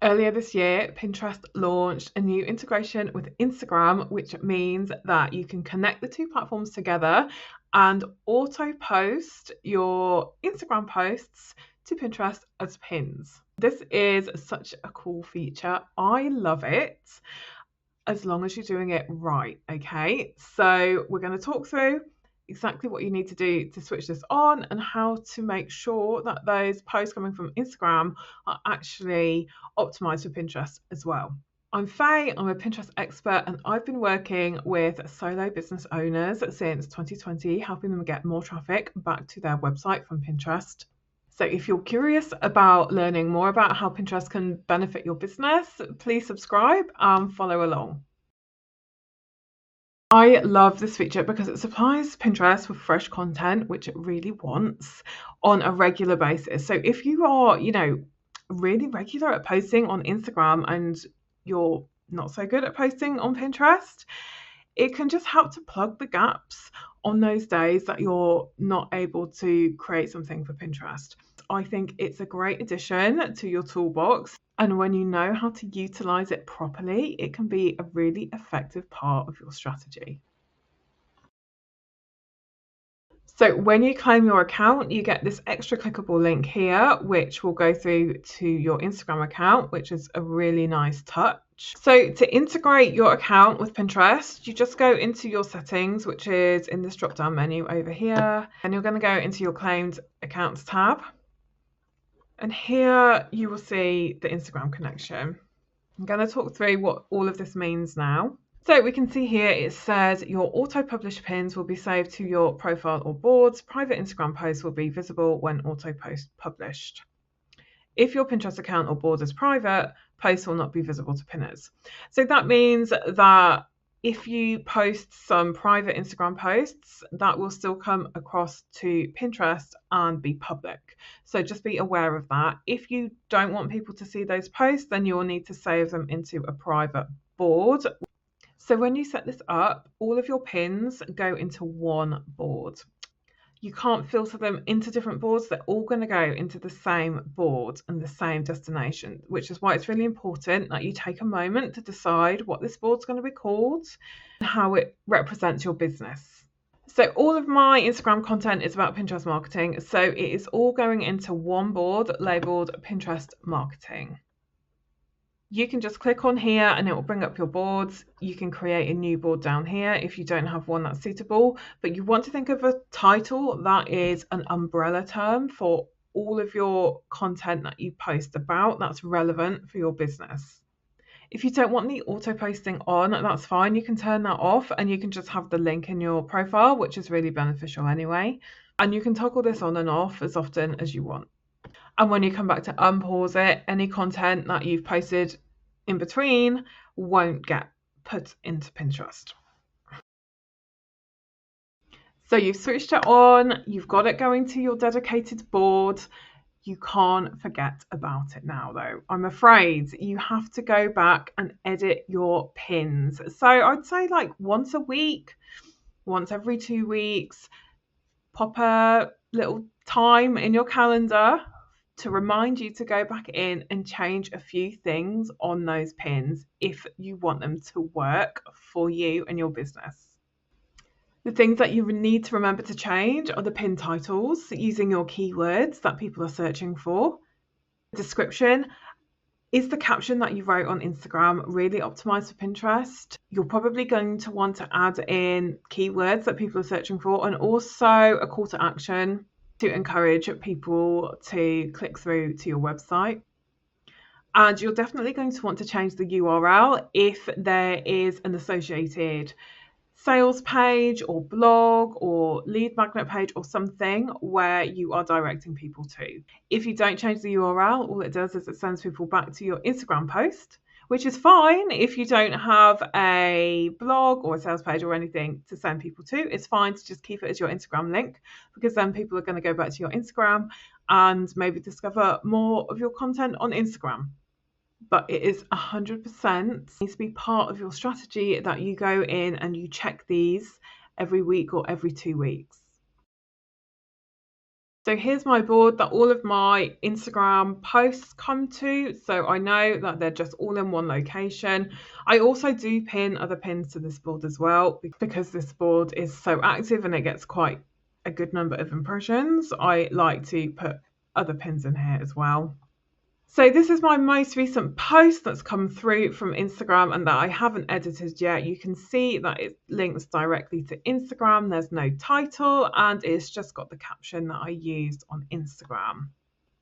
Earlier this year, Pinterest launched a new integration with Instagram, which means that you can connect the two platforms together and auto post your Instagram posts to Pinterest as pins. This is such a cool feature. I love it, as long as you're doing it right, okay? So we're going to talk through exactly what you need to do to switch this on and how to make sure that those posts coming from Instagram are actually optimized for Pinterest as well. I'm Faye, I'm a Pinterest expert, and I've been working with solo business owners since 2020, helping them get more traffic back to their website from Pinterest. So if you're curious about learning more about how Pinterest can benefit your business, please subscribe and follow along. I love this feature because it supplies Pinterest with fresh content, which it really wants, on a regular basis. So if you are, really regular at posting on Instagram and you're not so good at posting on Pinterest, it can just help to plug the gaps on those days that you're not able to create something for Pinterest. I think it's a great addition to your toolbox. And when you know how to utilize it properly, it can be a really effective part of your strategy. So when you claim your account, you get this extra clickable link here, which will go through to your Instagram account, which is a really nice touch. So to integrate your account with Pinterest, you just go into your settings, which is in this drop-down menu over here, and you're going to go into your claimed accounts tab. And here you will see the Instagram connection. I'm going to talk through what all of this means now. So we can see here it says your auto-published pins will be saved to your profile or boards. Private Instagram posts will be visible when auto-post published. If your Pinterest account or board is private, posts will not be visible to pinners. So that means that if you post some private Instagram posts, that will still come across to Pinterest and be public. So just be aware of that. If you don't want people to see those posts, then you will need to save them into a private board. So when you set this up, all of your pins go into one board. You can't filter them into different boards. They're all going to go into the same board and the same destination, which is why it's really important that you take a moment to decide what this board's going to be called and how it represents your business. So all of my Instagram content is about Pinterest marketing. So it is all going into one board labeled Pinterest marketing. You can just click on here and it will bring up your boards. You can create a new board down here if you don't have one that's suitable, but you want to think of a title that is an umbrella term for all of your content that you post about that's relevant for your business. If you don't want the auto posting on, that's fine. You can turn that off and you can just have the link in your profile, which is really beneficial anyway. And you can toggle this on and off as often as you want. And when you come back to unpause it, any content that you've posted in between won't get put into Pinterest. So you've switched it on, you've got it going to your dedicated board. You can't forget about it now, though. I'm afraid you have to go back and edit your pins. So I'd say like once a week, once every 2 weeks, pop a little time in your calendar to remind you to go back in and change a few things on those pins if you want them to work for you and your business. The things that you need to remember to change are the pin titles, using your keywords that people are searching for. Description. Is the caption that you wrote on Instagram really optimized for Pinterest? You're probably going to want to add in keywords that people are searching for, and also a call to action to encourage people to click through to your website. And you're definitely going to want to change the URL if there is an associated sales page or blog or lead magnet page or something where you are directing people to. If you don't change the URL, all it does is it sends people back to your Instagram post, which is fine if you don't have a blog or a sales page or anything to send people to. It's fine to just keep it as your Instagram link, because then people are going to go back to your Instagram and maybe discover more of your content on Instagram. But it is 100% needs to be part of your strategy that you go in and you check these every week or every 2 weeks. So here's my board that all of my Instagram posts come to. So I know that they're just all in one location. I also do pin other pins to this board as well because this board is so active and it gets quite a good number of impressions. I like to put other pins in here as well. So this is my most recent post that's come through from Instagram and that I haven't edited yet. You can see that it links directly to Instagram. There's no title and it's just got the caption that I used on Instagram.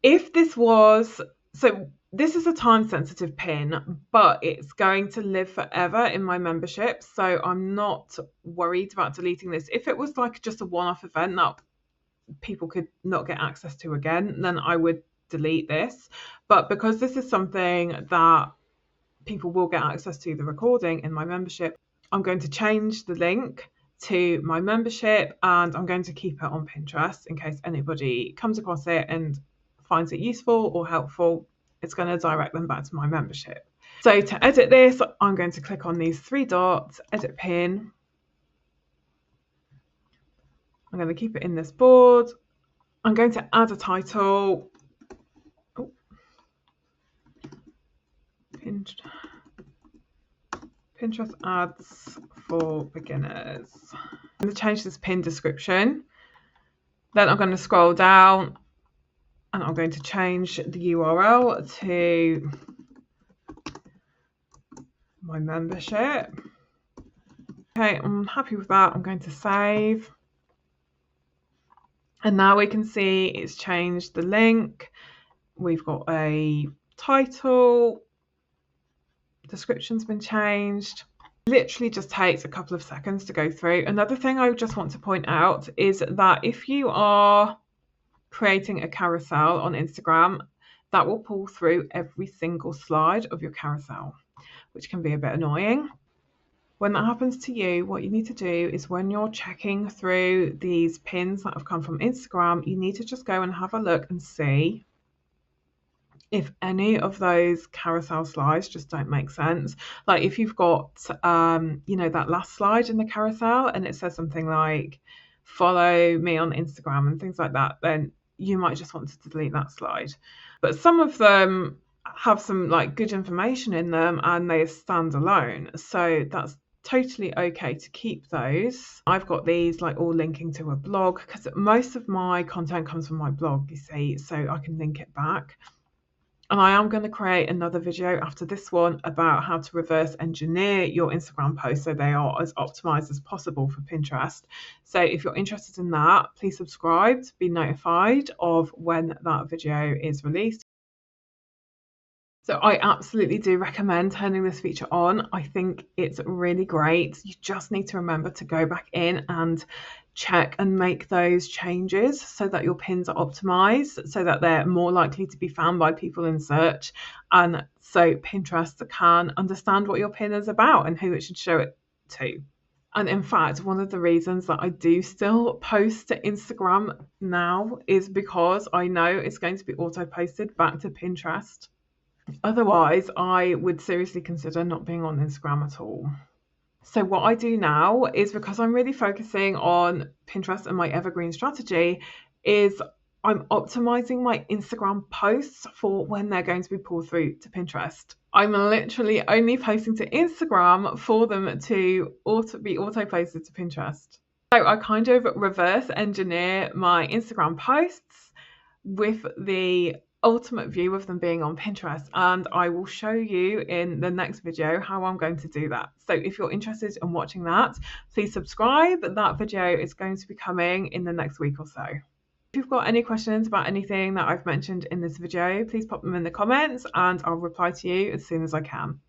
If this was, so this is a time sensitive pin, but it's going to live forever in my membership. So I'm not worried about deleting this. If it was like just a one-off event that people could not get access to again, then I would delete this. But because this is something that people will get access to the recording in my membership, I'm going to change the link to my membership and I'm going to keep it on Pinterest in case anybody comes across it and finds it useful or helpful. It's going to direct them back to my membership. So to edit this, I'm going to click on these three dots, edit pin. I'm going to keep it in this board. I'm going to add a title. Pinterest ads for beginners. I'm going to change this pin description. Then I'm going to scroll down and I'm going to change the URL to my membership. Okay, I'm happy with that. I'm going to save. And now we can see it's changed the link. We've got a title. Description's been changed. Literally just takes a couple of seconds to go through. Another thing I just want to point out is that if you are creating a carousel on Instagram, that will pull through every single slide of your carousel, which can be a bit annoying. When that happens to you, what you need to do is when you're checking through these pins that have come from Instagram, you need to just go and have a look and see if any of those carousel slides just don't make sense. Like if you've got, that last slide in the carousel and it says something like, follow me on Instagram and things like that, then you might just want to delete that slide. But some of them have some like good information in them and they stand alone. So that's totally okay to keep those. I've got these like all linking to a blog because most of my content comes from my blog, you see, so I can link it back. And I am going to create another video after this one about how to reverse engineer your Instagram posts so they are as optimized as possible for Pinterest. So if you're interested in that, please subscribe to be notified of when that video is released. So I absolutely do recommend turning this feature on. I think it's really great. You just need to remember to go back in and check and make those changes so that your pins are optimized, so that they're more likely to be found by people in search, and so Pinterest can understand what your pin is about and who it should show it to. And in fact, one of the reasons that I do still post to Instagram now is because I know it's going to be auto-posted back to Pinterest. Otherwise, I would seriously consider not being on Instagram at all. So what I do now is, because I'm really focusing on Pinterest and my evergreen strategy, is I'm optimizing my Instagram posts for when they're going to be pulled through to Pinterest. I'm literally only posting to Instagram for them to be auto-posted to Pinterest. So I kind of reverse engineer my Instagram posts with the ultimate view of them being on Pinterest, and I will show you in the next video how I'm going to do that. So if you're interested in watching that, please subscribe. That video is going to be coming in the next week or so. If you've got any questions about anything that I've mentioned in this video, please pop them in the comments and I'll reply to you as soon as I can.